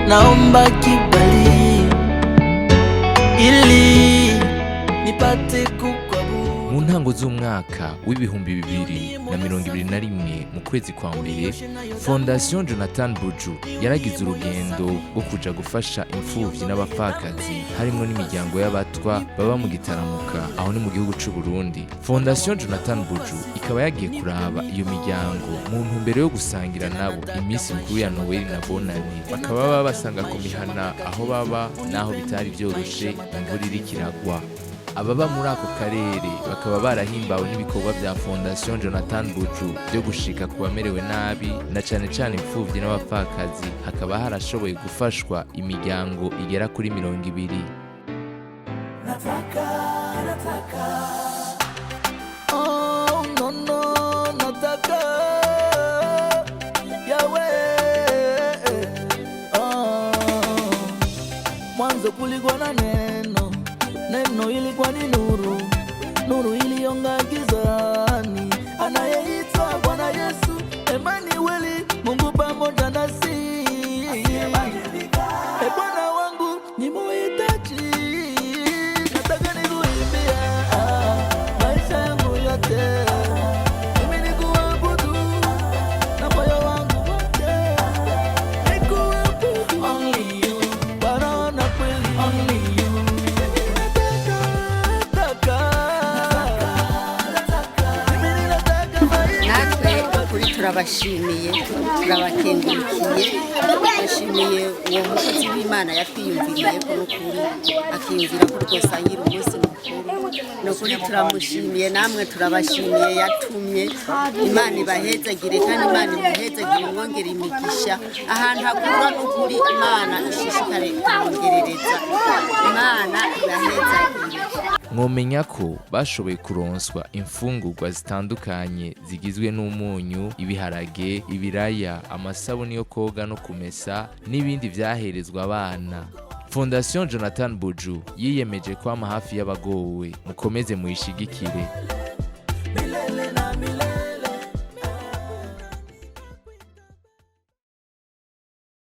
naomba kibali ili nipate kukwabudu. Mu ntango z'umwaka w'ibihumbi 2021 mu kwezi kwa mbere, Fondation Jonathan Buju yaragize urugendo rwo kuja gufasha imfuvyi n'abapfakazi harimo n'imiryango y'abatwa baba mu Gitaramuka, aho ni mu gihugu c'u Burundi. Fondation Jonathan Buju ikaba yagiye kuraba iyo miryango mu ntumbero yo gusangira nabo iminsi mikuru ya Noel na Bonane. Bakaba baba basanga ku mihana aho baba naho bitari vyoroshe imvura iriko iragwa. Ababa muri ako karere bakaba barahimbawe n'ibikorwa vya Fondation Jonathan Buju byo gushika ku bamerewe nabi na cane cane imfuvyi n'abapfakazi. Hakaba harashoboye gufashwa imiryango igera kuri 200. Nataka oh no no nataka yawe oh mwanzo kulikuwa na neno, neno ilikuwa ni nuru, nuru iliyong'aa gizani, anayeitwa Bwana Yesu Emanueli, Mungu pamoja nasi. Bwana wangu nimuhitaji, nataka nikuimbie maisha yangu yote, mimi nikuabudu na moyo wangu wote, nikuabudu only you, Bwana na kweli only you. natwe kuri turabashimiye, turabakengurukiye, bashimiye uwo mukozi w'Imana yatwiyumviriye ko n'ukuri akiyumvira ko twosangira umunsi mukuru. N'ukuri turamushimiye, namwe turabashimiye, yatumye Imana ibahezagire kandi Imana imuhezagire, imwongere imigisha ahantu hakura. N'ukuri Imana ishishikare kumwongerereza, Imana ibahezagire. Mwomenya ko bashoboye kuronswa imfungurwa zitandukanye zigizwe n'umunyu, ibiharage, ibiraya, amasabuni yo koga no kumesa n'ibindi vyaherezwa abana. Fondation Jonathan Buju yiyemeje kwama hafi y'abagowe. Mukomeze muyishigikire. Milele na milele.